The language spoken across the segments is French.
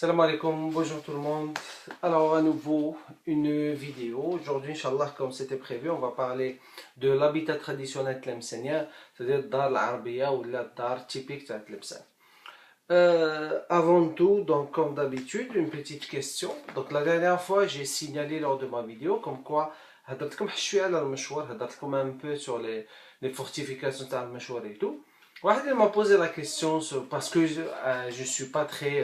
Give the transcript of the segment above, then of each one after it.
Salam alaikum, bonjour tout le monde. Alors à nouveau une vidéo. Aujourd'hui, Inch'Allah, comme c'était prévu, on va parler de l'habitat traditionnel tlemcenien, c'est-à-dire dar l'arabiya ou la dar typique de Tlemcen. Avant tout, donc comme d'habitude, une petite question. Donc la dernière fois, j'ai signalé lors de ma vidéo comme quoi هدرت لكم شوية على المشوار, هدرت لكم un peu sur les fortifications تاع المشوار et tout. واحد il m'a posé la question parce que je suis pas très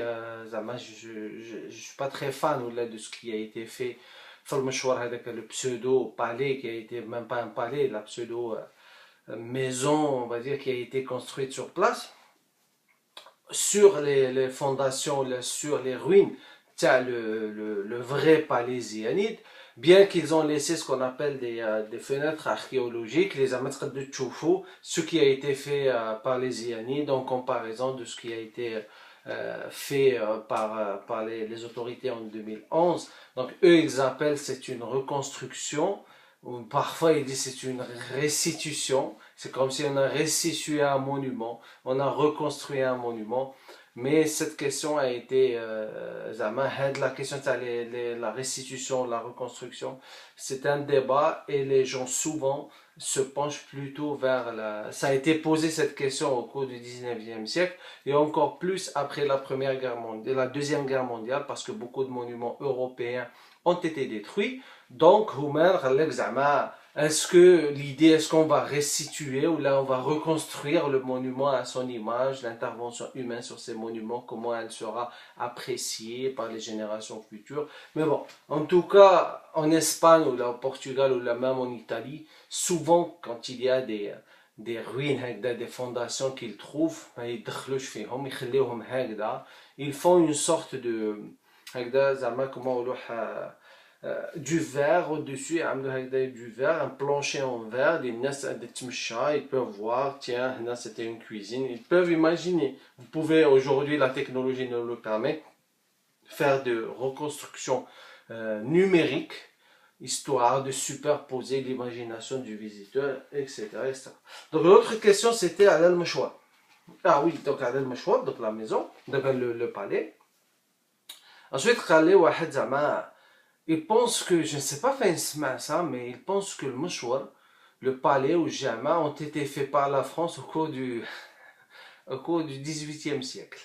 je suis pas très fan ou là, de ce qui a été fait في المشوار هذاك le pseudo palais qui a été même pas un palais, la pseudo maison, on va dire, qui a été construite sur place sur les fondations, sur les ruines, le vrai palais zénith, bien qu'ils ont laissé ce qu'on appelle des fenêtres archéologiques, les amateurs de Tchoufou, ce qui a été fait par les Zéanides en comparaison de ce qui a été fait par les autorités en 2011. Donc eux, ils appellent c'est une reconstruction, ou parfois ils disent c'est une restitution. C'est comme si on a restitué un monument, on a reconstruit un monument. Mais cette question a été, la question de la restitution, la reconstruction, c'est un débat et les gens souvent se penchent plutôt vers la... Ça a été posé cette question au cours du 19e siècle et encore plus après la Première Guerre mondiale, la Deuxième Guerre mondiale, parce que beaucoup de monuments européens ont été détruits. Donc, est-ce que l'idée, est-ce qu'on va restituer ou là on va reconstruire le monument à son image, l'intervention humaine sur ces monuments, comment elle sera appréciée par les générations futures. Mais bon, en tout cas, en Espagne ou là au Portugal ou là même en Italie, souvent quand il y a des ruines, des fondations qu'ils trouvent, ils font une sorte de comment du verre au-dessus, du verre, un plancher en verre, ils peuvent voir, tiens, là c'était une cuisine, ils peuvent imaginer. Vous pouvez aujourd'hui, la technologie nous le permet, faire de reconstruction numérique, histoire de superposer l'imagination du visiteur, etc. etc. Donc l'autre question c'était à l'Al-Mashwa. Ah oui, donc à l'Al-Mashwa, donc la maison, donc le palais. Ensuite, il pense que, je ne sais pas faire ça, mais il pense que le mouchoir, le palais ou le jama ont été faits par la France au cours du 18e siècle.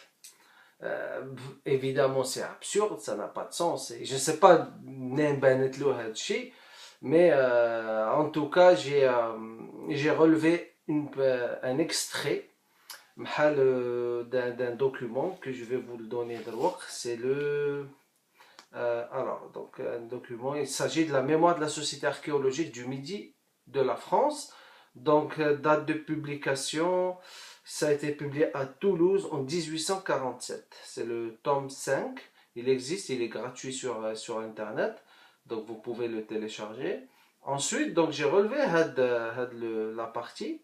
Évidemment, c'est absurde, ça n'a pas de sens. Et je ne sais pas, mais en tout cas, j'ai relevé un extrait d'un document que je vais vous le donner de l'autre. C'est donc un document, il s'agit de la mémoire de la Société archéologique du Midi de la France. Donc, date de publication, ça a été publié à Toulouse en 1847. C'est le tome 5. Il existe, il est gratuit sur Internet. Donc, vous pouvez le télécharger. Ensuite, donc, j'ai relevé la partie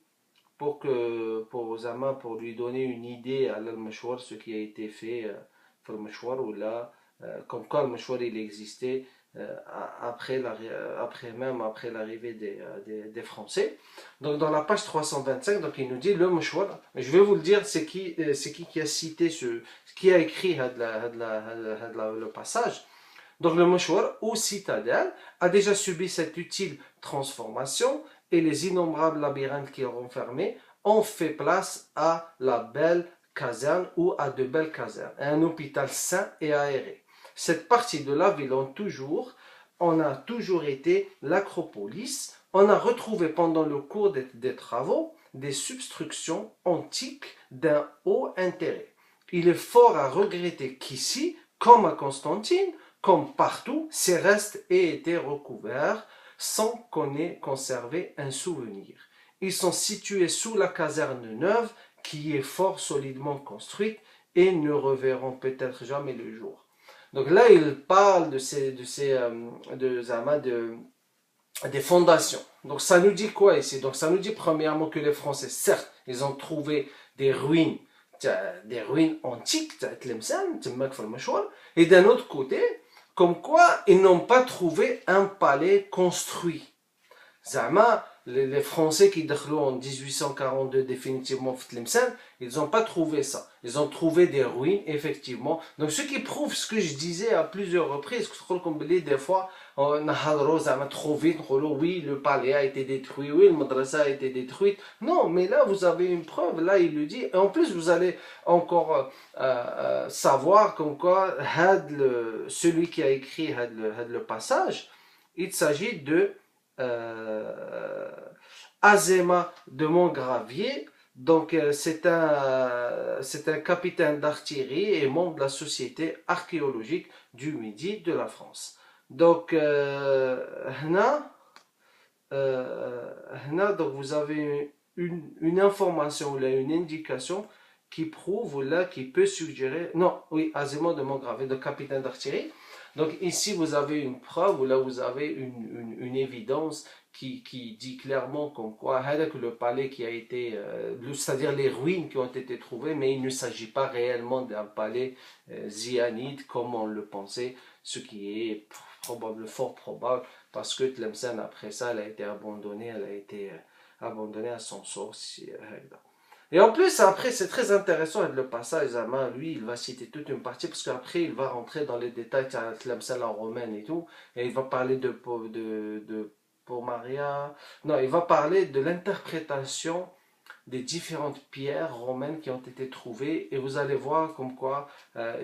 pour lui donner une idée à l'Al-Mashwar, ce qui a été fait pour le Mashwar, ou là, comme quoi le mouchoir il existait après l'arrivée des Français. Donc dans la page 325, donc il nous dit le mouchoir. Je vais vous le dire, c'est qui a cité qui a écrit le passage. Donc le mouchoir ou citadelle a déjà subi cette utile transformation et les innombrables labyrinthes qui renfermaient ont fait place à la belle caserne ou à de belles casernes, un hôpital sain et aéré. Cette partie de la ville on a toujours été l'acropolis. On a retrouvé pendant le cours des travaux des substructions antiques d'un haut intérêt. Il est fort à regretter qu'ici, comme à Constantine, comme partout, ces restes aient été recouverts sans qu'on ait conservé un souvenir. Ils sont situés sous la caserne neuve qui est fort solidement construite et ne reverront peut-être jamais le jour. Donc là, il parle des fondations. Donc ça nous dit quoi ici? Donc ça nous dit premièrement que les Français, certes, ils ont trouvé des ruines antiques, et d'un autre côté, comme quoi ils n'ont pas trouvé un palais construit. Zama, les Français qui déclarent en 1842 définitivement Tlemcen, ils n'ont pas trouvé ça. Ils ont trouvé des ruines, effectivement. Donc, ce qui prouve ce que je disais à plusieurs reprises, que des fois, on a trop vite, oui, le palais a été détruit, oui, le madrasa a été détruit. Non, mais là, vous avez une preuve, là, il le dit. Et en plus, vous allez encore savoir comme quoi, celui qui a écrit le passage, il s'agit de Azéma de Montgravier. Donc, c'est un capitaine d'artillerie et membre de la Société archéologique du Midi de la France. Donc, donc vous avez une information ou une indication qui prouve ou là qui peut suggérer, non, oui, Azéma de Montgravier, de capitaine d'artillerie. Donc ici, vous avez une preuve, ou là, vous avez une évidence qui dit clairement comme quoi que le palais qui a été, c'est-à-dire les ruines qui ont été trouvées, mais il ne s'agit pas réellement d'un palais zyanide comme on le pensait, ce qui est fort probable, parce que Tlemcen, après ça, elle a été abandonnée, abandonnée à son sort. Et en plus, après, c'est très intéressant avec le passage, Zama, lui, il va citer toute une partie, parce qu'après, il va rentrer dans les détails de Tlemcen en romaine et tout, et il va parler de Maria. Non, il va parler de l'interprétation des différentes pierres romaines qui ont été trouvées, et vous allez voir comme quoi,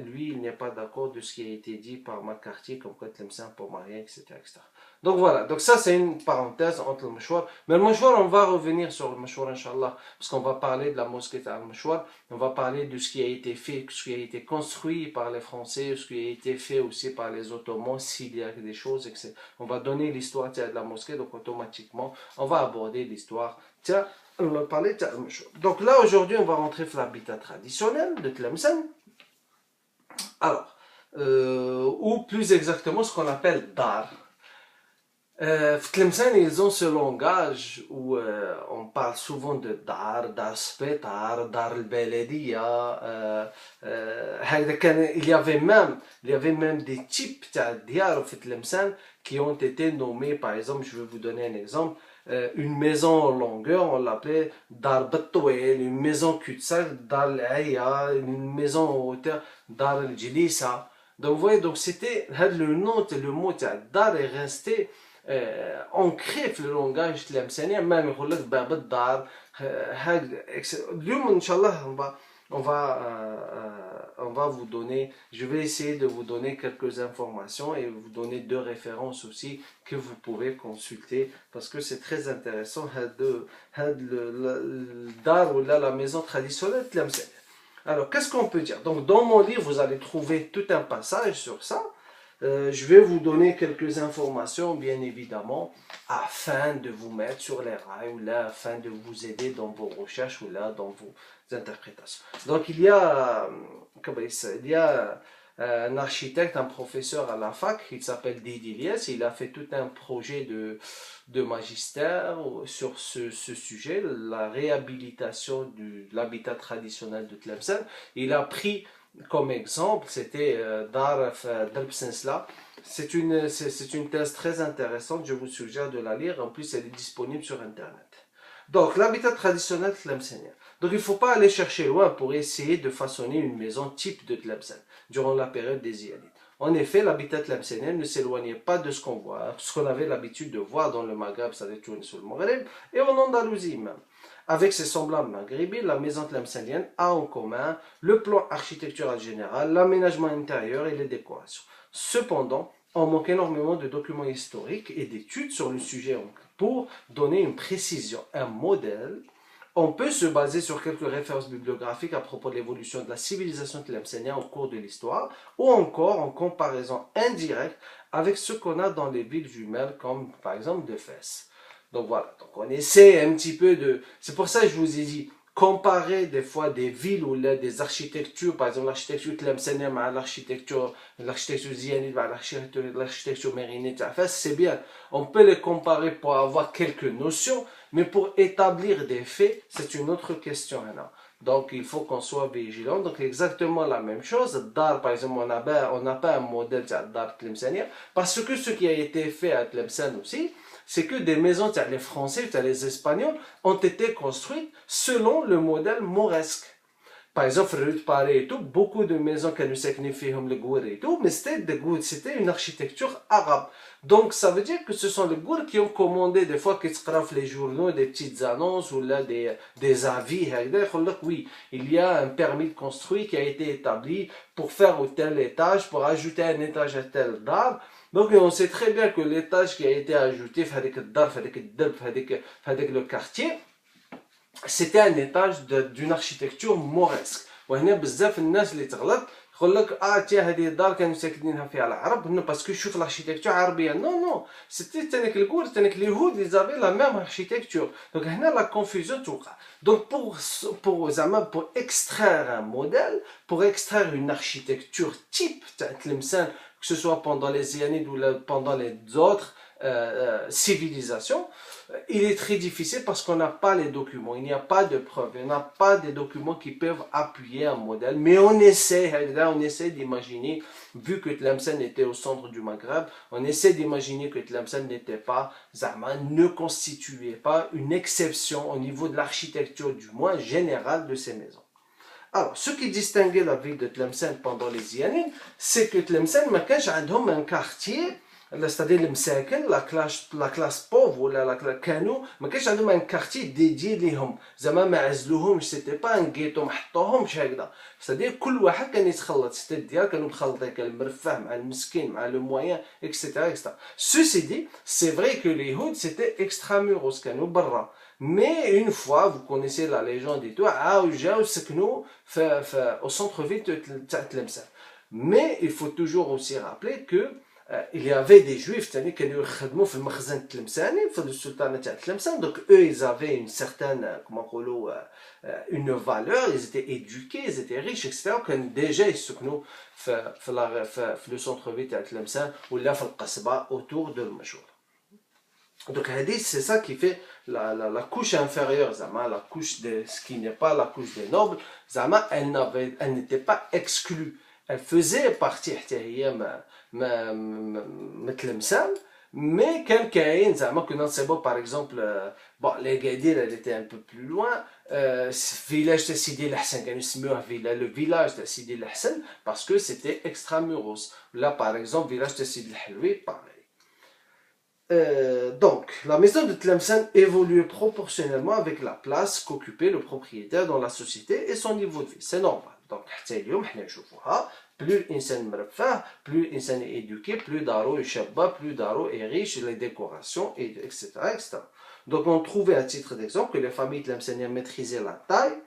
lui, il n'est pas d'accord de ce qui a été dit par McCarthy, comme quoi Tlemcen pour Maria, etc., etc. Donc voilà, donc ça c'est une parenthèse entre le mouchoir. Mais le mouchoir, on va revenir sur le mouchoir, Inch'Allah, parce qu'on va parler de la mosquée al-Mouchoir, on va parler de ce qui a été fait, ce qui a été construit par les Français, ce qui a été fait aussi par les Ottomans, s'il y a des choses, etc. On va donner l'histoire de la mosquée, donc automatiquement, on va aborder l'histoire. Tiens, on va parler de al-Mouchoir. Donc là, aujourd'hui, on va rentrer dans l'habitat traditionnel de Tlemcen. Alors, ou plus exactement ce qu'on appelle Dar. Tlemcen, ils ont ce langage où on parle souvent de Dar Spetar, Dar al-Beledia. Il y avait même des types de Diyar au Tlemcen qui ont été nommés, par exemple, je vais vous donner un exemple, une maison en longueur, on l'appelait Dar Batouel, une maison cul-de-sac, Dar al-Aya, une maison en hauteur, Dar al-Jilisa. Donc, vous voyez, donc c'était le mot Dar est resté ancré في اللونجاج تلامسانية même يقول لك باب الدار اليوم ان شاء الله on va vous donner, je vais essayer de vous donner quelques informations et vous donner deux références aussi que vous pouvez consulter parce que c'est très intéressant le dar ou la maison traditionnelle تلامسانية. Alors qu'est-ce qu'on peut dire? Donc dans mon livre vous allez trouver tout un passage sur ça. Je vais vous donner quelques informations, bien évidemment, afin de vous mettre sur les rails ou là, afin de vous aider dans vos recherches ou là, dans vos interprétations. Donc, il y a un architecte, un professeur à la fac, il s'appelle Didi Lies, il a fait tout un projet de magistère sur ce sujet, la réhabilitation de l'habitat traditionnel de Tlemcen. Il a pris comme exemple, c'était Darf Darbsensla. C'est une thèse très intéressante, je vous suggère de la lire. En plus, elle est disponible sur Internet. Donc, l'habitat traditionnel tlemcenien. Donc, il ne faut pas aller chercher loin pour essayer de façonner une maison type de Tlemcen durant la période des Ziyanides. En effet, l'habitat tlemcenien ne s'éloignait pas de ce qu'on avait l'habitude de voir dans le Maghreb, c'est-à-dire sur le Maghreb, et en Andalousie même. Avec ses semblables maghrébins, la maison tlemcenienne a en commun le plan architectural général, l'aménagement intérieur et les décorations. Cependant, on manque énormément de documents historiques et d'études sur le sujet pour donner une précision, un modèle. On peut se baser sur quelques références bibliographiques à propos de l'évolution de la civilisation tlemcenienne au cours de l'histoire, ou encore en comparaison indirecte avec ce qu'on a dans les villes jumelles, comme par exemple de Fès. Donc voilà, donc on essaie un petit peu de... C'est pour ça que je vous ai dit, comparer des fois des villes ou là, des architectures, par exemple l'architecture tlemcenienne à l'architecture zyanide, à l'architecture mérinite, c'est bien. On peut les comparer pour avoir quelques notions, mais pour établir des faits, c'est une autre question. Hein. Donc il faut qu'on soit vigilant. Donc exactement la même chose. Dar, par exemple, on n'a pas un modèle de Dar tlemcenien, parce que ce qui a été fait à Tlemcen aussi, c'est que des maisons, les Français, les Espagnols, ont été construites selon le modèle mauresque. Par exemple, rue de Paris et tout, beaucoup de maisons qui nous signifient le gour et tout, mais c'était une architecture arabe. Donc, ça veut dire que ce sont les gours qui ont commandé des fois qu'ils se les journaux, des petites annonces ou là des avis. Oui, il y a un permis de construire qui a été établi pour faire au tel étage, pour ajouter un étage à tel dar. Donc, on sait très bien que l'étage qui a été ajouté, avec le quartier, c'était un étage d'une architecture mauresque. وهنا بزاف الناس اللي تغلط يقول لك تي هذه الدار كانوا ساكنينها فيها العرب نو باسكو شوف الاركيتكتور عربيه نو سيتي تانيك الكور تانيك اليهود اللي زافي لا ميم اركيتكتور دونك هنا لا كونفوزيون توقع دونك pour زعما pour extraire un modèle pour extraire une architecture type تاع تلمسان que ce soit pendant les Zianides ou pendant les autres civilisation, il est très difficile parce qu'on n'a pas les documents, il n'y a pas de preuves, il n'y a pas de documents qui peuvent appuyer un modèle, mais on essaie d'imaginer, vu que Tlemcen était au centre du Maghreb, on essaie d'imaginer que Tlemcen n'était pas, ne constituait pas une exception au niveau de l'architecture, du moins générale de ces maisons. Alors, ce qui distinguait la ville de Tlemcen pendant les Zianides, c'est que Tlemcen, ما كانش عندهم un quartier c'est-à-dire المساكن لا كلاس بوف ولا كانوا ما كانش عندهم ان كارتي ديدي ليهم زعما ما عزلوهمش سيتي با ان غيتو ما حطوهمش هكذا c'est-à-dire كل واحد كان يتخلط سيتي ديال كانوا مخلطين كان المرفه مع المسكين مع لو موين اكسيتيرا ceci dit c'est vrai que les Houds c'était extramuros كانوا برا mais une fois vous connaissez la légende et tout جاو سكنوا au centre-ville تاع تلمسان mais il faut toujours aussi rappeler que il y avait des juifs qui كانوا في المخزن تلمساني في السلطنه تاع تلمسان donc eux ils avaient une certaine comment نقولوا une valeur ils étaient éduqués ils étaient riches etc كانوا déjà يسكنوا في le centre ville تاع تلمسان ولا في القصبه autour de المشهور donc c'est ça qui fait la couche inférieure زعما la couche de ce qui n'est pas la couche des nobles زعما elle n'était pas exclue elle faisait partie حتى هي متلمسان mais كان كاين زعما كنا نصيبو par exemple bon les Gadir elle était un peu plus loin village تاع سيدي الحسن كانوا يسميوه le village تاع سيدي الحسن parce que c'était extramuros là par exemple village تاع سيدي الحلوي pareil. Donc, la maison de Tlemcen évoluait proportionnellement avec la place qu'occupait le propriétaire dans la société et son niveau de vie. C'est normal. Donc, plus l'insan مرفه, plus l'insan est éduqué, plus daro est shabba, plus daro est riche, les décorations, etc., etc. Donc, on trouvait à titre d'exemple que les familles tlemceniennes maîtrisaient la taille,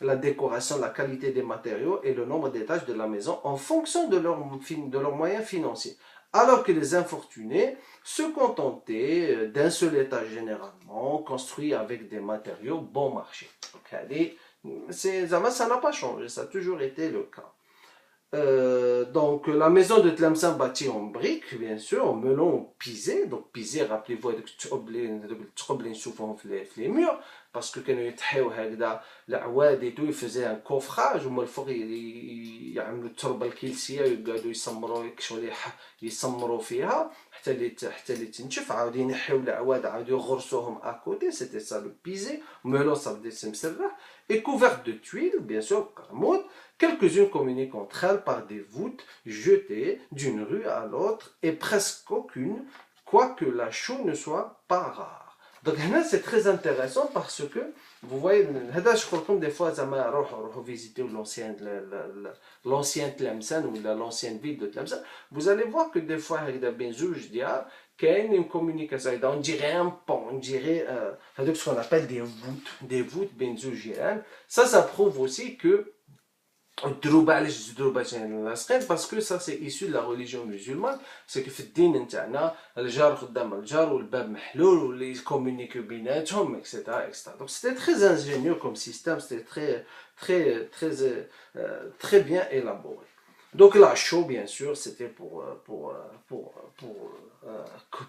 la décoration, la qualité des matériaux et le nombre d'étages de la maison en fonction de leurs moyens financiers. Alors que les infortunés se contentaient d'un seul étage généralement, construit avec des matériaux bon marché. Donc, ça n'a pas changé, ça a toujours été le cas. Donc la maison de Tlemcen bâtie en briques, bien sûr, en melon pisé. Donc pisé, rappelez-vous, souvent les murs, parce que quand ils étaient العواد et tout, ils faisaient un coffrage وما الفوق يعملوا التربه الكلسيه ويقعدوا يسمروا يسمروا فيها حتى اللي تنشف عاود ينحيوا العواد عاود يغرسوهم à côté, c'était ça le pisé. melon ça veut dire مسرح et couvert de tuiles, bien sûr, قرموط. Quelques-unes communiquent entre elles par des voûtes jetées d'une rue à l'autre et presque aucune, quoique la chaux ne soit pas rare. Donc là c'est très intéressant parce que vous voyez, des fois روحوا visiter l'ancien Tlemcen ou l'ancienne ville de Tlemcen, vous allez voir que des fois بين زوج ديال كاين une communication, on dirait un pont, on dirait ce qu'on appelle des voûtes بين زوج جيران. Ça prouve aussi que parce que ça c'est issu de la religion musulmane, c'est que في الدين نتاعنا الجار قدام الجار والباب محلول واللي يكومونيكيو بيناتهم etc. Donc c'était très ingénieux comme système, c'était très bien élaboré. Donc la chaux bien sûr c'était pour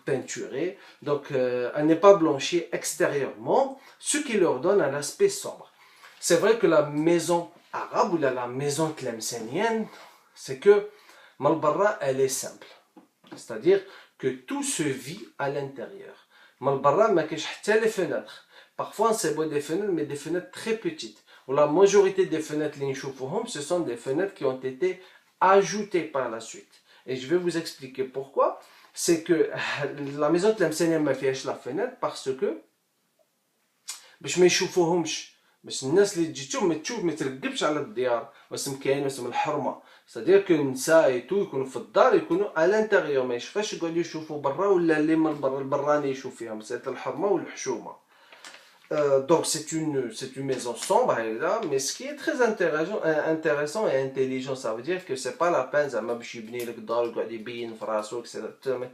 peinturer, donc elle n'est pas blanchie extérieurement, ce qui leur donne un aspect sombre. C'est vrai que la maison arabe ou la maison tlemcenienne, c'est que Malbarra elle est simple, c'est-à-dire que tout se vit à l'intérieur. من البرا ما كاينش حتى لي فenêtres. Parfois c'est beau des fenêtres mais des fenêtres très petites. Ou la majorité des fenêtres اللي نشوفوهم ce sont des fenêtres qui ont été ajoutées par la suite. Et je vais vous expliquer pourquoi. C'est que la maison تلمسانية ما فيهاش la fenêtre parce que باش ما يشوفوهمش، باش الناس اللي تجي تشوف ما ترقبش على الديار واسم كاين واسم الحرمه. سادير كو النساء يكونوا في الدار يكونوا على الانتيريور، ما يشوفش يقعدوا يشوفوا برا ولا اللي من برا البراني يشوف فيهم، سيت الحرمه والحشومه. Donc c'est une maison sombre là, mais ce qui est très intéressant et intelligent, ça veut dire que c'est pas la peine زعما باش يبني لك دار ويقعد يبين في راسو etc.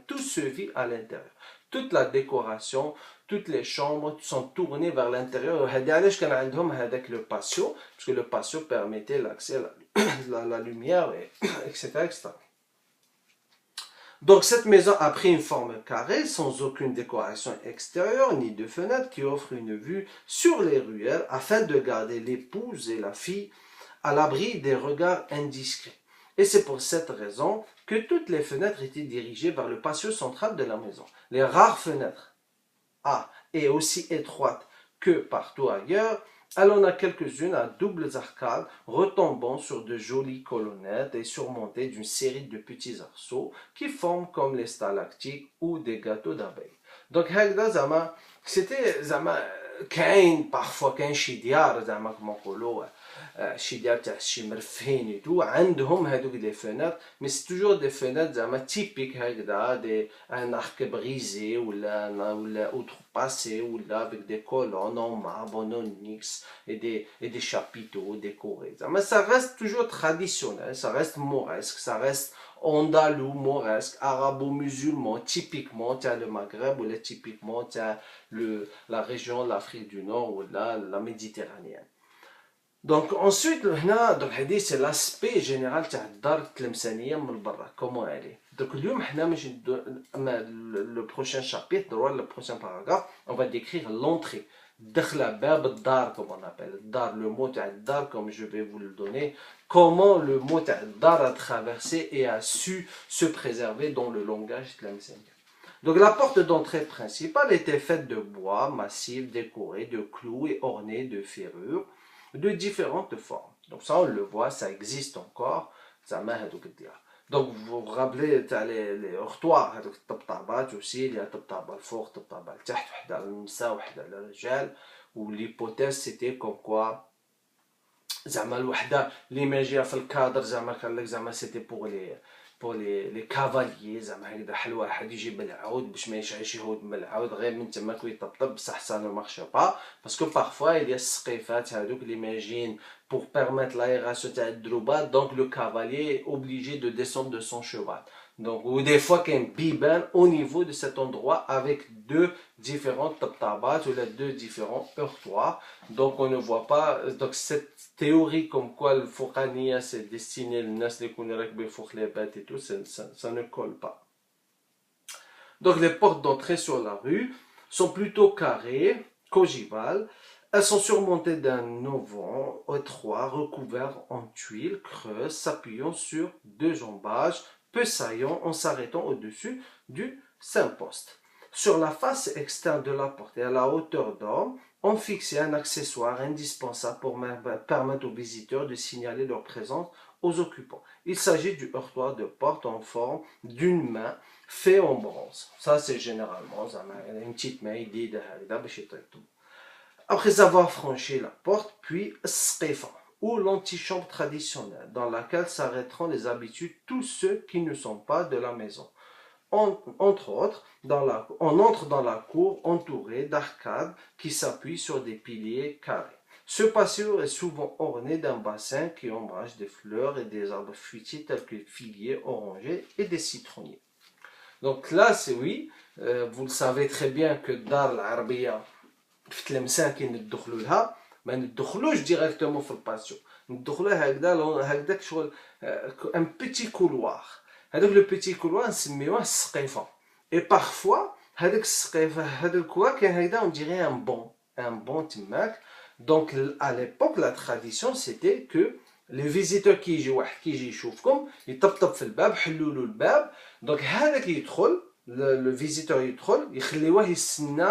Tout se vit à l'intérieur. Toute la décoration, toutes les chambres sont tournées vers l'intérieur. هذا علاش كان عندهم هذاك le patio, parce que le patio permettait l'accès à la lumière et etc. Donc cette maison a pris une forme carrée, sans aucune décoration extérieure ni de fenêtre, qui offre une vue sur les ruelles afin de garder l'épouse et la fille à l'abri des regards indiscrets. Et c'est pour cette raison que toutes les fenêtres étaient dirigées vers le patio central de la maison. Les rares fenêtres, et aussi étroites que partout ailleurs, elle en a quelques-unes à doubles arcades retombant sur de jolies colonnettes et surmontées d'une série de petits arceaux qui forment comme les stalactites ou des gâteaux d'abeilles. Donc هكذا زعما c'était زعما كاين parfois كاين شي ديار زعما كما نقولوا شي ديار تاع شي مرفهين يدو عندهم هذوك دي فenêtres, mais c'est toujours des fenêtres زعما typiques هكذا دي un arc brisé ولا outrepassé ولا avec des colonnes en marbre en onyx et des chapiteaux décorés. زعما ça reste toujours traditionnel, ça reste mauresque, ça reste andalou, mauresque, arabo-musulman, typiquement تاع le Maghreb ou typiquement تاع la région de l'Afrique du Nord ou la Méditerranée. Donc ensuite donc c'est l'aspect général تاع الدار التلمسانية من برا comment elle est. Donc اليوم حنا ماشي le prochain chapitre le prochain paragraphe on va décrire l'entrée. دخلة باب الدار comme on appelle الدار, le mot تاع الدار comme je vais vous le donner, comment le mot تاع الدار a traversé et a su se préserver dans le langage tlemcenien. Donc la porte d'entrée principale était faite de bois massif décoré de clous et ornée de ferrures de différentes formes. Donc ça on le voit, ça existe encore. Donc vous vous rappelez les heurtoirs هذوك الطبطابات aussi, il y a طبطابة الفوق طبطابة لتحت, وحدة على النساء وحدة على الرجال. و l'hypothèse c'était comme quoi زعما الوحدة اللي ما جايه في الكادر زعما قال لك زعما c'était pour les cavaliers زعما هكذا حل واحد يجيب العود باش ما يشعلش يهود من العود غير من تما كيطبطب, بصح ça ne marche pas parce que parfois il y a السقيفات هذوك اللي ماجين pour permettre l'aération تاع الدروبات, donc le cavalier est obligé de descendre de son cheval. Donc ou des fois qu'il y a un biban au niveau de cet endroit avec deux différentes tabtabat ou les deux différents heurtoirs. Donc on ne voit pas, donc cette théorie comme quoi le fouqaniya c'est destiné les nas les kounirek fouq les bêtes et tout, ça ne colle pas. Donc les portes d'entrée sur la rue sont plutôt carrées, qu'ogivales. Elles sont surmontées d'un auvent étroit recouvert en tuiles creuses s'appuyant sur deux jambages peu saillants en s'arrêtant au-dessus du Saint-Poste. Sur la face externe de la porte et à la hauteur d'homme, on fixait un accessoire indispensable pour permettre aux visiteurs de signaler leur présence aux occupants. Il s'agit du heurtoir de porte en forme d'une main fait en bronze. Ça c'est généralement une petite main Après avoir franchi la porte, puis Sqefa, ou l'antichambre traditionnelle, dans laquelle s'arrêteront les habitudes tous ceux qui ne sont pas de la maison. Entre autres, on entre dans la cour entourée d'arcades qui s'appuient sur des piliers carrés. Ce patio est souvent orné d'un bassin qui ombrage des fleurs et des arbres fruitiers tels que figuiers, orangers et des citronniers. Donc là, c'est oui, vous le savez très bien que Dar al-Arabiya في تلمسان كي ندخلوا لها ما ندخلوش ديريكتومون في الباسيو, ندخلوا هكذاك شغل ان بيتي كولوار. هذاك لو بيتي كولوار نسميوه السقيفه. اي بارفوا هذاك السقيفه هذاك الكولوار كان هكذا اون ديري ان بون تماك. دونك à l'époque la tradition c'était que les visiteurs كي يجي واحد كي يجي يشوفكم يطبطب في الباب, حلوا له الباب, دونك هذاك يدخل le visiteur يدخل يخليوه يستنى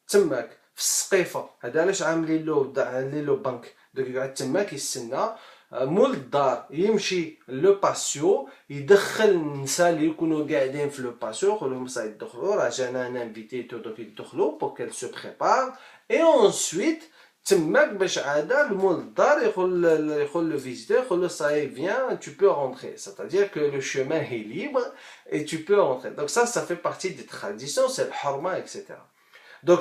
تماك في السقيفه. هذا علاش عاملين له بنك، دوك يقعد تماك يستنى مول الدار يمشي لو باسيو يدخل النساء اللي يكونوا قاعدين في لو باسيو، يقول لهم صاي يدخلوا راه جانا انا انفيتيتو، دوك يدخلوا بور كيل سو بريبار اي اونسويت تماك باش عادا المول الدار يقول لو فيزيتور، يقول له صاي فيان tu peux rentrer, c'est-à-dire que le chemin est libre et tu peux rentrer. Donc ça fait partie des traditions, c'est le harma, etc. Donc,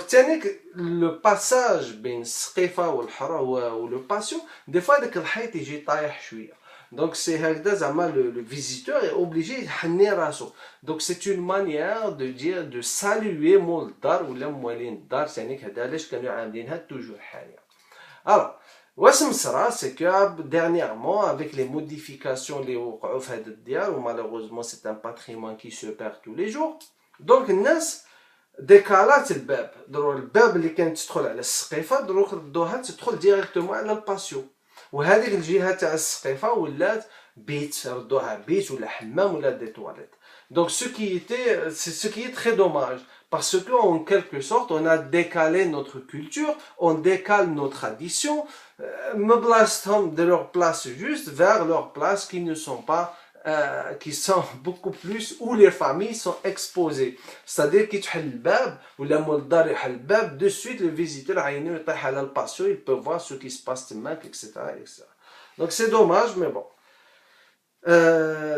le passage بين السقيفة ou le patio, des fois, داك الحيط يجي طايح شوية. Donc, c'est هكذا زعما le visiteur est obligé يحني راسو. Donc, c'est une manière de dire, de saluer مول الدار ولا موالين الدار، ثانيك هذا علاش كانوا عاملينها توجور حاليا. Alors, واش مصرا c'est que dernièrement avec les modifications اللي وقعوا في هذا الديار، و malheureusement c'est un patrimoine qui se perd tous les jours. Donc, الناس ديكالات الباب، دروا الباب اللي كانت تدخل على السقيفه دروك ردوها تدخل ديريكتومون على الباسيو، وهذيك الجهه تاع السقيفه ولات بيت، ردوها بيت ولا حمام ولا دي تواليت. Donc ce qui est très dommage, parce que en quelque sorte on a décalé notre culture, on décale nos traditions, me placent de leur place juste vers leur place qui ne sont pas qui sont beaucoup plus, où les familles sont exposées. C'est-à-dire qu'il تحل الباب ولا مول الدار يحل الباب، de suite le visiteur عينيه يطيح على الباسيو، il peut voir ce qui se passe تماك etc. etc. Donc c'est dommage, mais bon.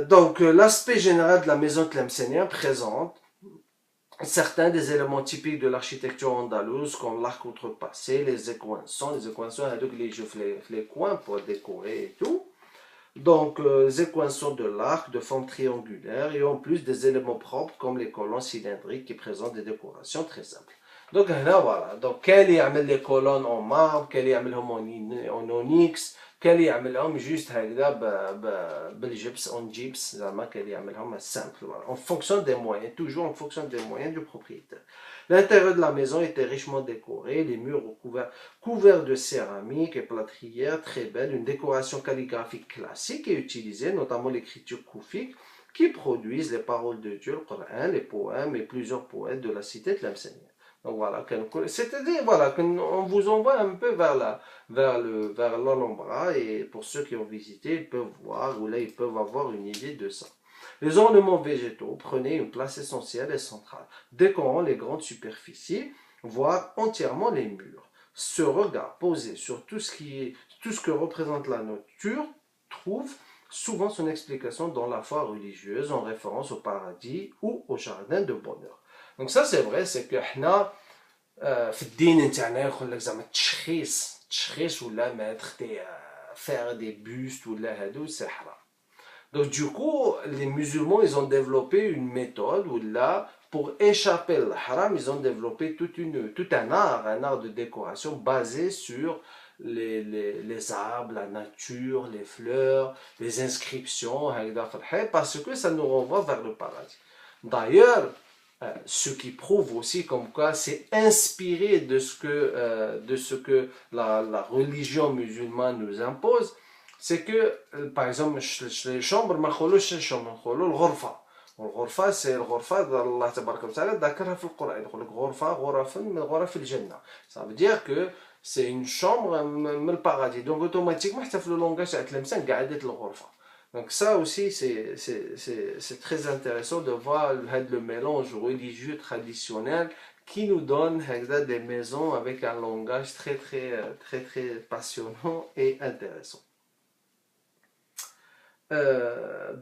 Donc l'aspect général de la maison Tlemcenien présente certains des éléments typiques de l'architecture andalouse, comme l'arc outrepassé, les écoinçons les jeux les coins pour décorer et tout. Donc, les équations de l'arc de forme triangulaire et en plus des éléments propres comme les colonnes cylindriques qui présentent des décorations très simples. Donc là, voilà. Donc, quel y a les colonnes en marbre, quel y a en onyx, quel y a juste en gyps, quel y a simple. Voilà. En fonction des moyens, toujours en fonction des moyens du propriétaire. L'intérieur de la maison était richement décoré, les murs couverts de céramique et plâtrière très belle, une décoration calligraphique classique est utilisée, notamment l'écriture koufique, qui produisent les paroles de Dieu, le Coran, les poèmes et plusieurs poètes de la cité Tlemcenienne. Donc voilà, c'est-à-dire voilà, qu'on vous envoie un peu vers l'Alhambra, et pour ceux qui ont visité, ils peuvent voir, ou là ils peuvent avoir une idée de ça. Les ornements végétaux prenaient une place essentielle et centrale, décorant les grandes superficies, voire entièrement les murs. Ce regard posé sur tout ce que représente la nature trouve souvent son explication dans la foi religieuse en référence au paradis ou au jardin de bonheur. Donc ça c'est vrai, c'est que احنا في الدين نتاعنا يقول لك زعما تشخيص ولا mettre faire des bustes ولا هادو c'est حرام. Donc du coup, les musulmans, ils ont développé une méthode où là, pour échapper au haram, ils ont développé tout un art de décoration basé sur les arbres, la nature, les fleurs, les inscriptions, parce que ça nous renvoie vers le paradis. D'ailleurs, ce qui prouve aussi comme quoi c'est inspiré de ce que la religion musulmane nous impose. C'est que, par exemple, les chambres, ما نقولوش الشمبر، نقولوا الغرفة. والغرفة c'est الغرفة الله تبارك وتعالى ذكرها في القرآن، يقول لك غرفة غرف من غرف الجنة. Ça veut dire que c'est une chambre من الباراديس. Donc automatiquement حتى في اللونغاج تاع تلمسان قعدت الغرفة. Donc ça aussi c'est très intéressant de voir le mélange religieux traditionnel qui nous donne des maisons avec un langage très passionnant et intéressant.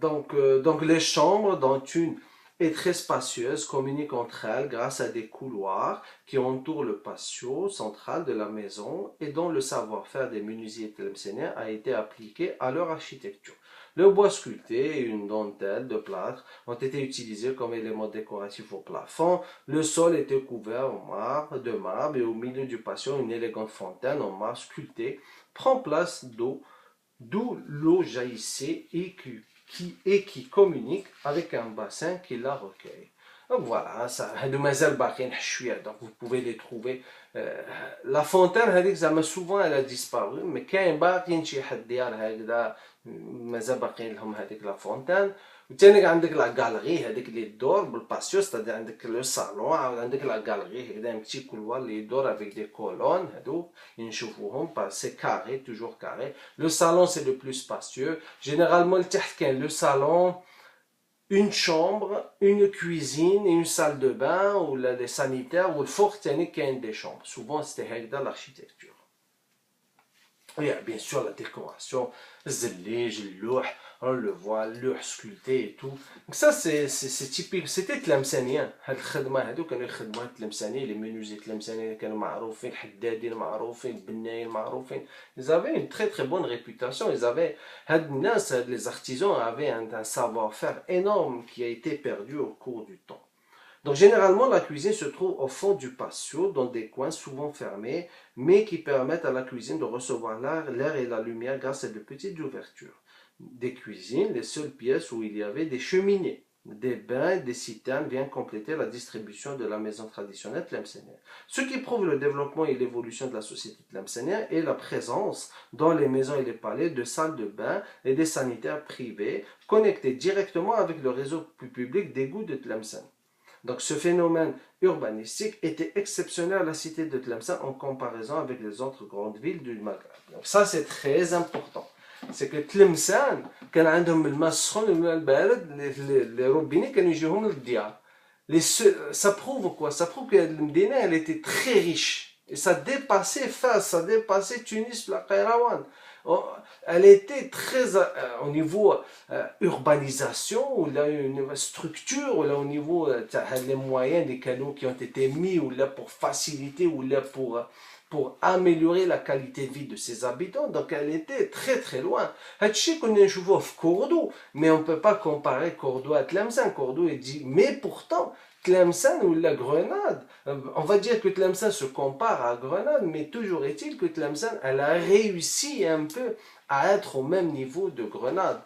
Donc les chambres, dont une est très spacieuse, communiquent entre elles grâce à des couloirs qui entourent le patio central de la maison et dont le savoir-faire des menuisiers tlemceniens a été appliqué à leur architecture. Le bois sculpté et une dentelle de plâtre ont été utilisés comme éléments décoratifs au plafond. Le sol était couvert de marbre et au milieu du patio, une élégante fontaine en marbre sculptée prend place d'où l'eau jaillissait et qui communique avec un bassin qui la recueille. Donc voilà, ça, donc vous pouvez les trouver. La fontaine, souvent elle a disparu, mais quand il y a la fontaine, وثاني عندك لا غاليري هذيك اللي تدور بالباسيو ستادير عندك لو صالون عاود عندك لا غاليري هكذا بتي كولوار اللي يدور افيك دي كولون هادو نشوفوهم با سي كاري توجور كاري لو صالون سي لو بلو سباسيو جينيرالمون لتحت كاين لو صالون une chambre, une cuisine et une salle de bain ou les sanitaires ou le fort technique a des chambres. Souvent c'était dans l'architecture. Il y a bien sûr la décoration, le louh, on le voit, le sculpté et tout. Donc ça c'est typique, c'était tlemcenien. هاد الخدمة هادو كانوا يخدموها التلمسانيين les menuisiers التلمسانيين كانوا معروفين حدادين معروفين بنايين معروفين. Ils avaient une très très bonne réputation. Ils avaient هاد الناس هاد les artisans avaient un savoir-faire énorme qui a été perdu au cours du temps. Donc généralement, la cuisine se trouve au fond du patio, dans des coins souvent fermés, mais qui permettent à la cuisine de recevoir l'air et la lumière grâce à de petites ouvertures. Des cuisines, les seules pièces où il y avait des cheminées, des bains, des citernes viennent compléter la distribution de la maison traditionnelle tlemcenienne. Ce qui prouve le développement et l'évolution de la société tlemcenienne est la présence dans les maisons et les palais de salles de bain et des sanitaires privés connectés directement avec le réseau public d'égouts de Tlemcen. Donc ce phénomène urbanistique était exceptionnel à la cité de Tlemcen en comparaison avec les autres grandes villes du Maghreb. Donc ça c'est très important. C'est que Tlemcen كان عندهم الماء السخون والماء البارد les robinets كانوا يجيهم للديار. Ça prouve quoi? Ça prouve que المدينة elle était très riche et ça dépassait Fès, ça dépassait Tunis, la Kairouan. Elle était très au niveau urbanisation ou là une structure ou là au niveau les moyens des canaux qui ont été mis ou là pour faciliter ou là pour améliorer la qualité de vie de ses habitants. Donc elle était très très loin. Hatchi qu'on est joué à Cordoue, mais on ne peut pas comparer Cordoue à Tlemcen. Cordoue est dit, mais pourtant Tlemcen ou la Grenade, on va dire que Tlemcen se compare à Grenade, mais toujours est-il que Tlemcen, elle a réussi un peu à être au même niveau de Grenade,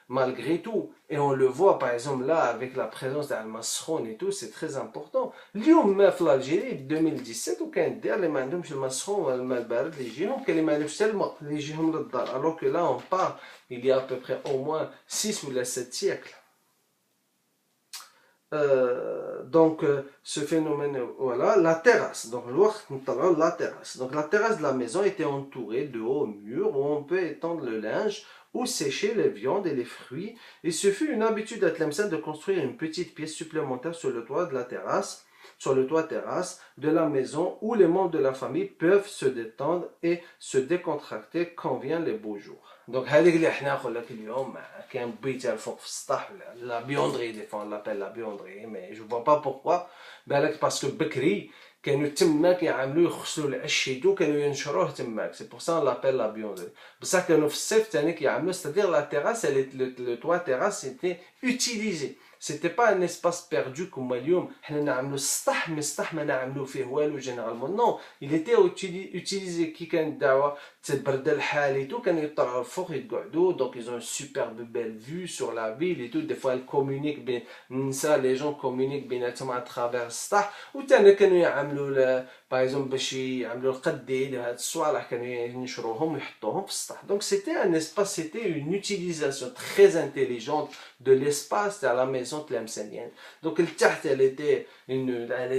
malgré tout. Et on le voit par exemple là, avec la présence d'Al-Masroun et tout, c'est très important. اليوم ما في l'Algérie, 2017, وكان دير اللي ما عندهمش المسخون ولا الماء البارد اللي يجيهم كان اللي ما عندهمش حتى الماء اللي يجيهم للدار. Alors que là, on parle, il y a à peu près au moins 6 ou 7 siècles. Donc ce phénomène, voilà, la terrasse. Donc la terrasse. Donc la terrasse de la maison était entourée de hauts murs où on peut étendre le linge ou sécher les viandes et les fruits. Et ce fut une habitude à Tlemcen de construire une petite pièce supplémentaire sur le toit de la terrasse, sur le toit terrasse de la maison où les membres de la famille peuvent se détendre et se décontracter quand viennent les beaux jours. Donc هذيك اللي حنا نقول لك اليوم كان بيتر فوق في السطح لا بيوندري دي فون لابيل لا بيوندري مي جو فوا با بوركوا بالك باسكو بكري كانوا تماك يعملوا يغسلوا العش يدو كانوا ينشروه تماك سي بور سا لابيل لا بيوندري بصح كانوا في الصيف ثاني كيعملوا ستادير لا تيراس لو توا تيراس سيتي utilisé. C'était pas un espace perdu comme اليوم حنا نعملوا السطح مي السطح ما نعملوا فيه والو جينيرالمون نو il était utilisé كي كانت دعوه تبرد الحال et tout كانوا يطلعوا الفوق يقعدوا donc ils ont une superbe belle vue sur la ville et tout des fois ils communiquent بين النساء les gens communiquent بيناتهم à travers السطح وثاني كانوا يعملوا باغ اكزومبل باش يعملوا القديد هاد الصوالح كانوا ينشروهم ويحطوهم في السطح donc c'était un espace c'était une utilisation très intelligente de l'espace à la maison tlemcenienne. Donc le tarte elle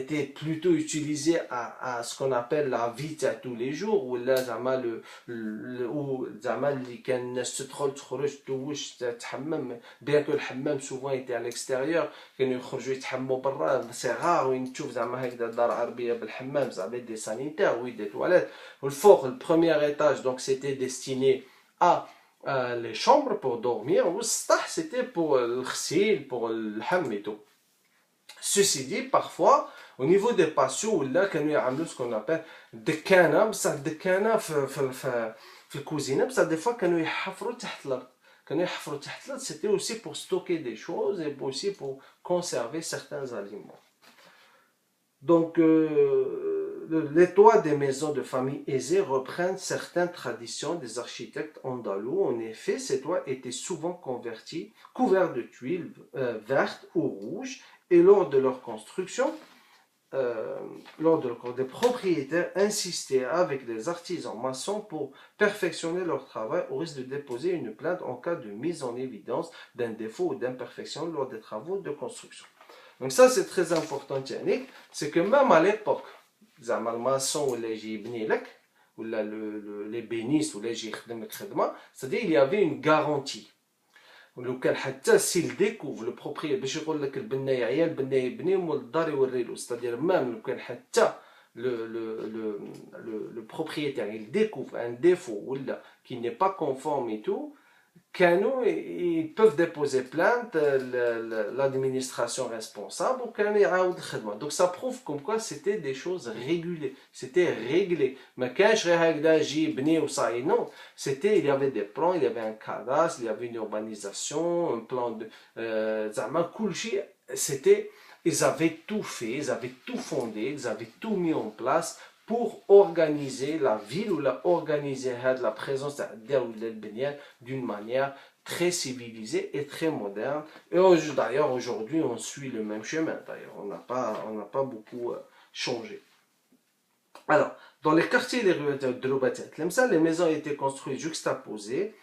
était plutôt utilisée à ce qu'on appelle la vie à tous les jours ou là زعما ou زعما اللي كان الناس تدخل تخرج توش تحمم bien que le hammam souvent était à l'extérieur كانوا يخرجوا يتحمموا برا c'est rare وين تشوف زعما هكذا دار عربيه بالحمام زعما des sanitaires oui des toilettes والفوق le premier étage donc c'était destiné à les chambres pour dormir ou c'était pour le khsil, pour le hamm et tout. Ceci dit, parfois, au niveau des patios, là, quand nous avons ce qu'on appelle des cannes, ça des cannes في الكوزينة بصح des fois كانوا يحفروا تحت الأرض. كانوا يحفروا تحت الأرض, c'était aussi pour stocker des choses et aussi pour conserver certains aliments. Donc, les toits des maisons de famille aisées reprennent certaines traditions des architectes andalous. En effet, ces toits étaient souvent couverts de tuiles vertes ou rouges, et lors de leur construction, l'ordre des propriétaires insistaient avec les artisans maçons pour perfectionner leur travail au risque de déposer une plainte en cas de mise en évidence d'un défaut ou d'imperfection lors des travaux de construction. Donc ça c'est très important, Yannick, c'est que même à l'époque, le maçon ou les ou l'ébéniste ou les c'est-à-dire il y avait une garantie. ولو كان حتى s'il découvre le propriétaire باش يقول لك البنايه عيال البنايه يبني ومول الدار يوري له c'est-à-dire même لو كان حتى le propriétaire il découvre un défaut ولا qui n'est pas conforme et tout ils peuvent déposer plainte l'administration responsable donc ça prouve comme quoi c'était des choses régulées, c'était réglé. Mais quand non, c'était, il y avait des plans, il y avait un cadastre, il y avait une urbanisation, un plan de c'était, ils avaient tout fait, ils avaient tout fondé, ils avaient tout mis en place pour organiser la ville ou organiser la présence d'une manière très civilisée et très moderne. Et d'ailleurs, aujourd'hui, on suit le même chemin. D'ailleurs, on n'a pas beaucoup changé. Alors, dans les quartiers des rues de les maisons étaient construites juxtaposées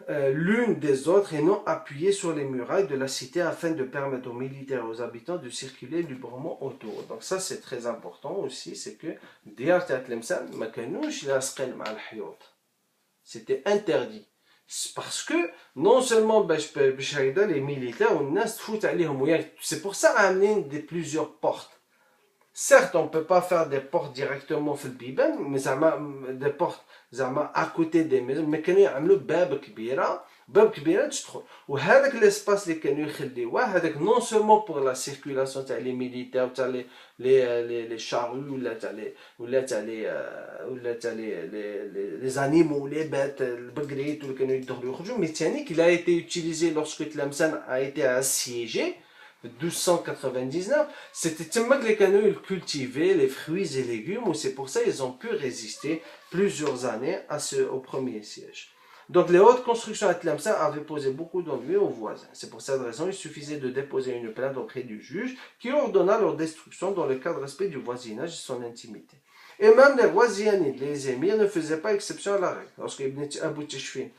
l'une des autres et non appuyées sur les murailles de la cité afin de permettre aux militaires et aux habitants de circuler librement autour. Donc ça c'est très important aussi, c'est que c'était interdit. Parce que non seulement les militaires, c'est pour ça amener plusieurs portes. Certes, on ne peut pas faire des portes directement في البيبان, mais des portes à côté des maisons, mais كانوا يعملوا باب كبيره تدخل. وهذاك l'espace اللي كانوا يخليوه هذاك non seulement pour la circulation تاع les militaires تاع les charrues ولا تاع les animaux, les bêtes, البقريت اللي كانوا يدخلوا يخرجوا, mais ثاني qu'il a été utilisé lorsque Tlemcen a été assiégé 1299, c'était tellement que les canaux ils cultivaient les fruits et légumes, et c'est pour ça qu'ils ont pu résister plusieurs années au premier siège. Donc les hautes constructions à Tlemcen avaient posé beaucoup d'ennuis aux voisins. C'est pour cette raison il suffisait de déposer une plainte auprès du juge qui ordonna leur destruction dans le cas de respect du voisinage et son intimité. Et même les voisins et les émirs ne faisaient pas exception à la règle. Lorsque Ibn Abu Tishfin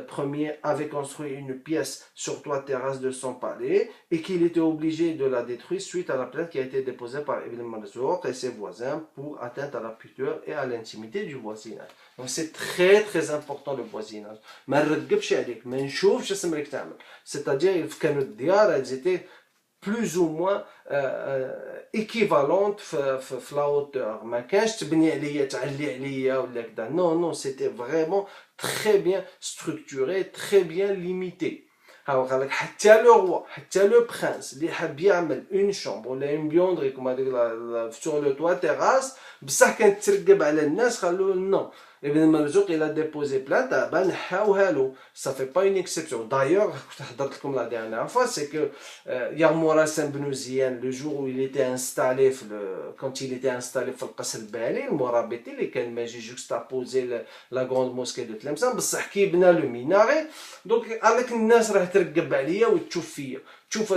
premier avait construit une pièce sur toit terrasse de son palais et qu'il était obligé de la détruire suite à la plainte qui a été déposée par Ibn Marzouk et ses voisins pour atteinte à la pudeur et à l'intimité du voisinage. Donc c'est très très important le voisinage. C'est-à-dire elles étaient plus ou moins équivalente في la hauteur. ما كانش تبني عليا تعلي عليا ولا كذا. Non, c'était vraiment très bien structuré, très bien limité. Alors قال لك حتى le roi, حتى le prince اللي حاب يعمل une chambre ولا une buanderie comme هذيك sur le toit terrasse بصح كانت ترقب على الناس قالوا non. Ibn Marzouk il a déposé plainte, ça fait pas une exception. D'ailleurs, comme la dernière fois, c'est que Yarmourassen Ben Ziyan, le jour où il était installé, quand il était installé dans le Qasr Bali, le Mourabiti, il كان ماجي juxtaposé la grande mosquée de Tlemcen, بصح كي بنا le minaret, donc avec الناس راه ترقب عليا وتشوف فيا. Donc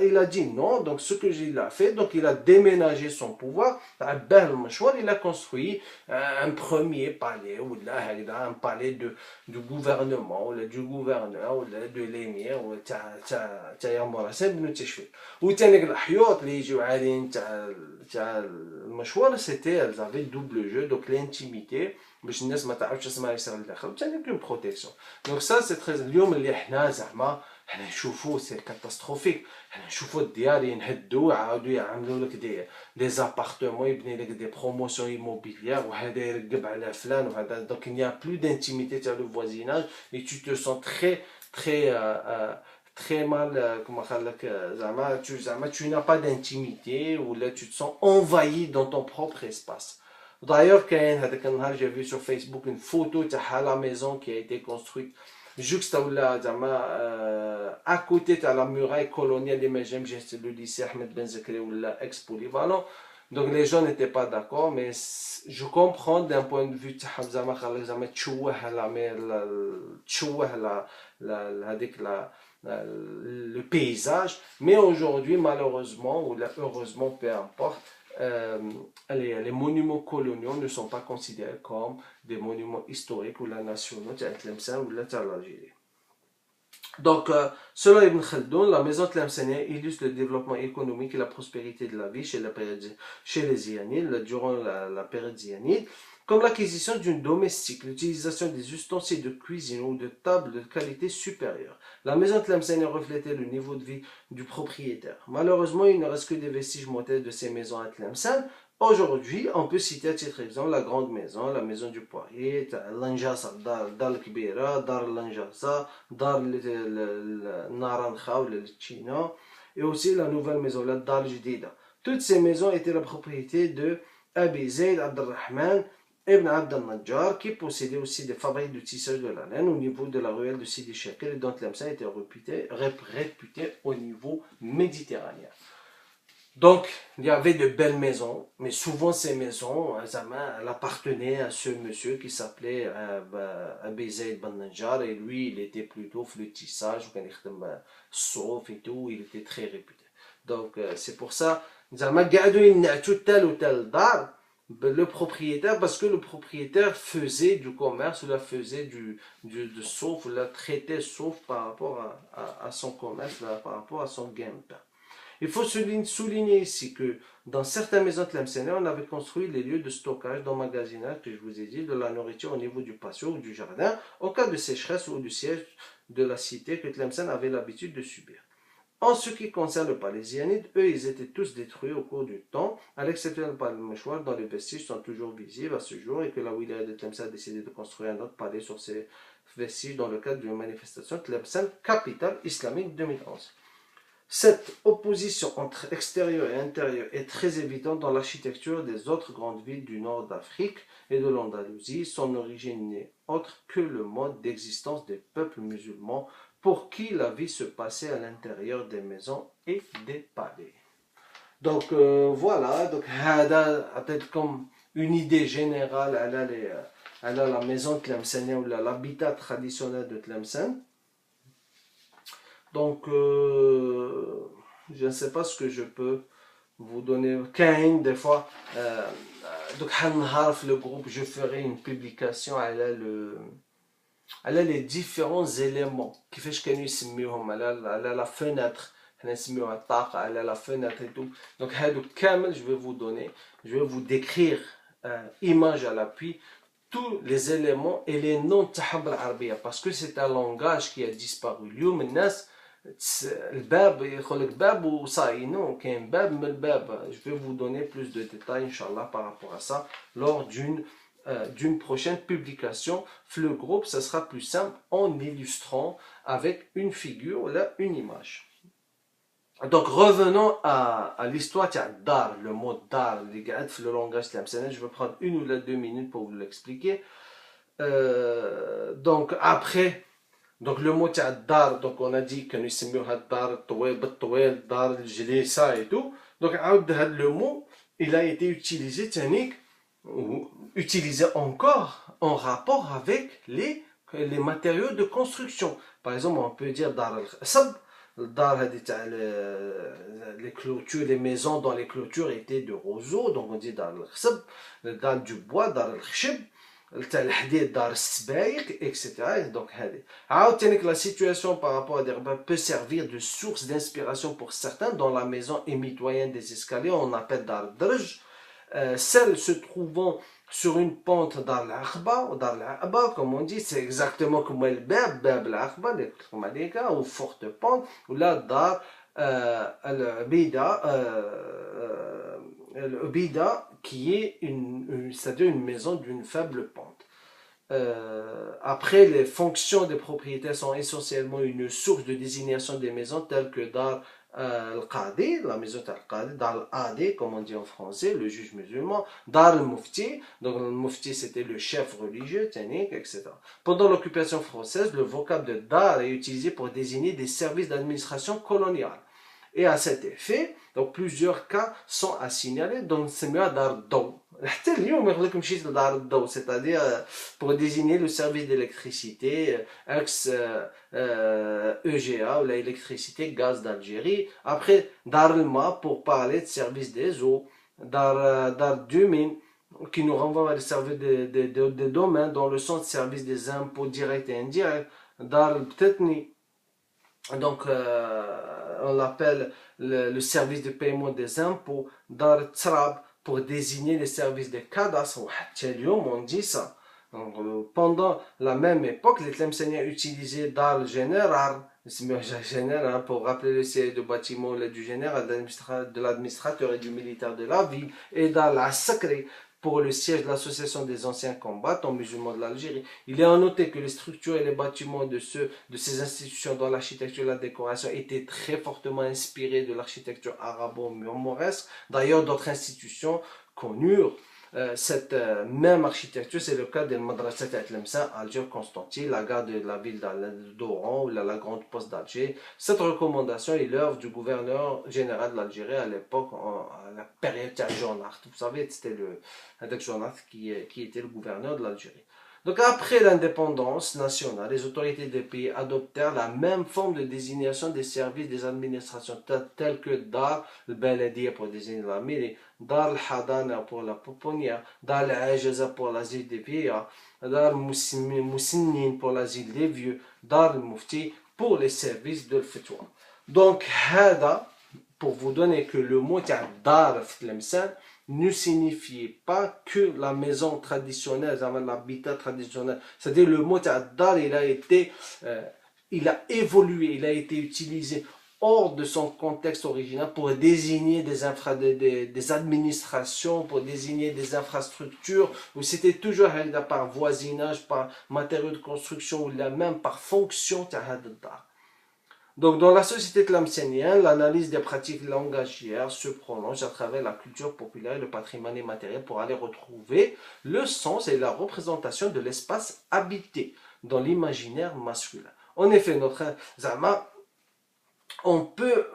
il a dit non, donc ce que il a fait, donc il a déménagé son pouvoir, il a construit un premier palais, ou un palais du gouvernement, ou du gouverneur, ou de l'émir, ou c'était, elles avaient double jeu, donc l'intimité, باش الناس ما تعرفش اسمها يصير لداخل وثاني كاين بروتيكسيون. دونك سا سي تري اليوم اللي حنا زعما حنا نشوفوه سي كاتاستروفيك. حنا نشوفوا الديار ينهدوا يعاودوا يعملوا لك دي زابارتمون يبني لك دي بروموسيون ايموبيليير وهذا يرقب على فلان وهذا دونك il n'y a plus d'intimité تاع لو voisinage et tu te sens très mal comment قال لك زعما tu n'as pas d'intimité ou là tu te sens envahi dans ton propre espace. D'ailleurs, j'ai vu sur Facebook une photo de la maison qui a été construite juste à côté de la muraille coloniale de le lycée Ahmed Ben Zakri ou l'ex-polyvalent. Donc les gens n'étaient pas d'accord, mais je comprends d'un point de vue de le paysage. Mais aujourd'hui, malheureusement, ou là, heureusement, peu importe, les monuments coloniaux ne sont pas considérés comme des monuments historiques ou la nationaux, ou l'Algérie. Donc, selon Ibn Khaldoun, la maison Tlemcenia illustre le développement économique et la prospérité de la vie chez les Zianides durant la période Zianide, comme l'acquisition d'une domestique, l'utilisation des ustensiles de cuisine ou de tables de qualité supérieure. La maison Tlemcenia reflétait le niveau de vie du propriétaire. Malheureusement, il ne reste que des vestiges mortels de ces maisons à Tlemcen. Aujourd'hui, on peut citer à titre d'exemple la grande maison, la maison du poirier, l'Anjasa, Dar al-Kbira, Dar l'Anjasa, Dar al-Narancha ou le China, et aussi la nouvelle maison, la Dar al-Jadida. Toutes ces maisons étaient la propriété de Abi Zayd Abdelrahman Ibn Abd al-Najjar, qui possédait aussi des fabriques de tissage de la laine au niveau de la ruelle de Sidi Shakir, et dont Tlemcen était réputé au niveau méditerranéen. Donc, il y avait de belles maisons, mais souvent ces maisons, elles appartenaient à ce monsieur qui s'appelait Abi Zayd Ben Najjar, et lui, il était plutôt le tissage, sauf et tout, il était très réputé. Donc, c'est pour ça, tel ou tel dar, le propriétaire, parce que le propriétaire faisait du commerce, ou la faisait de sauf, ou la traitait sauf par rapport à son commerce, par rapport à son gain-pain. Il faut souligner ici que dans certaines maisons tlemcenaises, on avait construit les lieux de stockage, d'emmagasinage, que je vous ai dit, de la nourriture au niveau du patio ou du jardin, en cas de sécheresse ou du siège de la cité que Tlemcen avait l'habitude de subir. En ce qui concerne le palais Zianide, eux, ils étaient tous détruits au cours du temps, à l'exception du palais Meshwar, dont les vestiges sont toujours visibles à ce jour, et que la wilaya de Tlemcen a décidé de construire un autre palais sur ces vestiges dans le cadre d'une manifestation Tlemcen, capitale islamique 2011. Cette opposition entre extérieur et intérieur est très évidente dans l'architecture des autres grandes villes du nord d'Afrique et de l'Andalousie. Son origine n'est autre que le mode d'existence des peuples musulmans pour qui la vie se passait à l'intérieur des maisons et des palais. Donc voilà, donc peut-être comme une idée générale, elle a la maison Tlemcen ou l'habitat traditionnel de Tlemcen. Donc, je ne sais pas ce que je peux vous donner. Des fois, donc, le groupe, je ferai une publication à les différents éléments. Qui fait que la fenêtre, la fenêtre et tout. Donc, je vais vous donner, je vais vous décrire, image à l'appui, tous les éléments et les noms de l'arabe, parce que c'est un langage qui a disparu. الباب يدخل لك باب وصاي نو كاين باب من الباب. Je vais vous donner plus de détails inchallah par rapport à ça lors d'une prochaine publication. Le groupe, ça sera plus simple en illustrant avec une figure ou là une image. Donc revenons à l'histoire de dar, le mot dar, le langage tlemcen. Je vais prendre 1 ou 2 minutes pour vous l'expliquer. Donc après, donc le mot dar, donc on a dit que nous sommes dar, dar, ça et tout. Donc le mot, il a été utilisé, utilisé encore en rapport avec les matériaux de construction. Par exemple, on peut dire dar al-khasab, dar les clôtures, les maisons dans les clôtures étaient de roseaux, donc on dit dar al-khasab, dar du bois, dar al-khshib, الحديد دار السبايك etc. Donc la situation par rapport à des repas peut servir de source d'inspiration pour certains. Dans la maison et mitoyenne des escaliers, on appelle dar drj, celle se trouvant sur une pente dans l'Aqba, comme on dit, c'est exactement comme le bab l'Aqba, ou forte pente, ou là dar al-Bida, qui est c'est-à-dire une maison d'une faible pente. Après, les fonctions des propriétaires sont essentiellement une source de désignation des maisons telles que Dar al-Qadi, la maison al-Qadi, Dar al-Adi, comme on dit en français, le juge musulman, Dar al-Mufti, donc le Mufti c'était le chef religieux, etc. Pendant l'occupation française, le vocable de Dar est utilisé pour désigner des services d'administration coloniale. Et à cet effet, donc plusieurs cas sont à signaler dans le Semua Dar Do, حتى اليوم يقول لك مشيت لدار الضوء c'est-à-dire pour désigner le service d'électricité ex EGA ou l'électricité gaz d'Algérie. Après dar الماء pour parler de service des eaux. Dar du mine qui nous renvoie vers les services des domaines dans le sens de service des impôts directs et indirects. Dar البتتني donc on l'appelle le service de paiement des impôts. Dar التراب pour désigner les services des cadastres. On dit ça. Donc, pendant la même époque, les Tlemceniens utilisaient dans le général, pour rappeler le siège de bâtiment du général, de l'administrateur et du militaire de la ville, et dans la sacrée pour le siège de l'association des anciens combattants musulmans de l'Algérie. Il est à noter que les structures et les bâtiments de ces institutions dans l'architecture et la décoration étaient très fortement inspirés de l'architecture arabo-murmoresque. D'ailleurs, d'autres institutions connurent cette même architecture. C'est le cas de Madrasat Tlemcen, Alger, Constantine, la gare de la ville d'Oran ou la grande poste d'Alger. Cette recommandation est l'œuvre du gouverneur général de l'Algérie à l'époque, à la période de Jean Art. Vous savez, c'était le Jean Art qui était le gouverneur de l'Algérie. Donc après l'indépendance nationale, les autorités des pays adoptèrent la même forme de désignation des services des administrations telles que Dar al-Baladia pour désigner la mairie, Dar al-Hadana pour la pouponnière, Dar al-Ajaza pour l'asile des vieillards, Dar al-Moussinnin pour l'asile des vieux, Dar al-Mufti pour les services de l'Fitwa. Donc, Hada, pour vous donner que le mot Dar Tlemcen ne signifiait pas que la maison traditionnelle, l'habitat traditionnel. C'est-à-dire le mot Dar, il a évolué, il a été utilisé hors de son contexte original pour désigner des administrations, pour désigner des infrastructures, où c'était toujours par voisinage, par matériaux de construction, ou même par fonction Dar. Donc, dans la société tlemcenienne, l'analyse des pratiques langagières se prolonge à travers la culture populaire et le patrimoine immatériel pour aller retrouver le sens et la représentation de l'espace habité dans l'imaginaire masculin. En effet, notre Zama, on peut,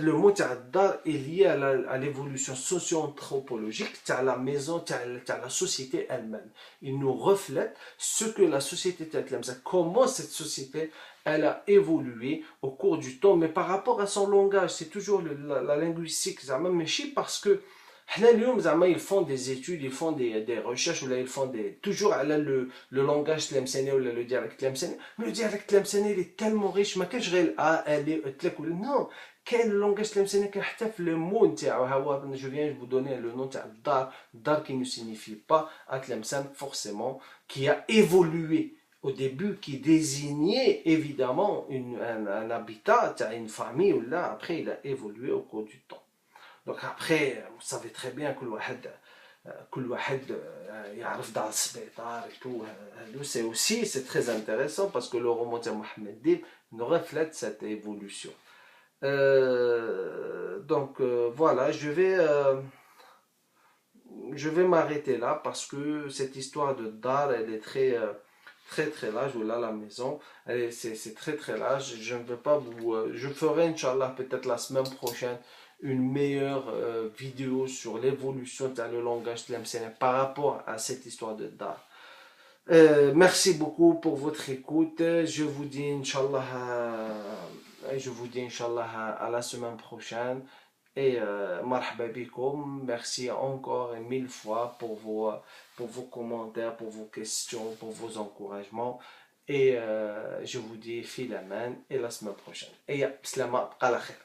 le mot Dar est lié à l'évolution socio-anthropologique de la maison, de la société elle-même. Il nous reflète ce que la société tlemcenienne, comment cette société elle a évolué au cours du temps, mais par rapport à son langage, c'est toujours la linguistique, mais parce que ils font des études, ils font des recherches, ou là, ils font toujours le langage tlemcenien ou le dialecte tlemcenien. Mais le dialecte tlemcenien, il est tellement riche, mais quand je non, quel langage tlemcenien qui a le mot, je viens de vous donner le nom Dar qui ne signifie pas à Tlemcen forcément, qui a évolué au début, qui désignait évidemment un habitat, une famille, ou là, après il a évolué au cours du temps. Donc après, vous savez très bien que كل واحد يعرف دار السبيطار et tout. C'est très intéressant parce que le roman de Mohamed Dib nous reflète cette évolution. Voilà, je vais m'arrêter là parce que cette histoire de Dar, elle est très large, ou là la maison, c'est très large. Je ne veux pas je ferai Inch'Allah peut-être la semaine prochaine une meilleure vidéo sur l'évolution dans le langage tlemcenien par rapport à cette histoire de Dar. Merci beaucoup pour votre écoute. Je vous dis Inch'Allah à la semaine prochaine. Et marhaba bikoum, merci encore et mille fois pour vos commentaires, pour vos questions, pour vos encouragements. Et je vous dis filaman et la semaine prochaine. Et slama, bqa la khair.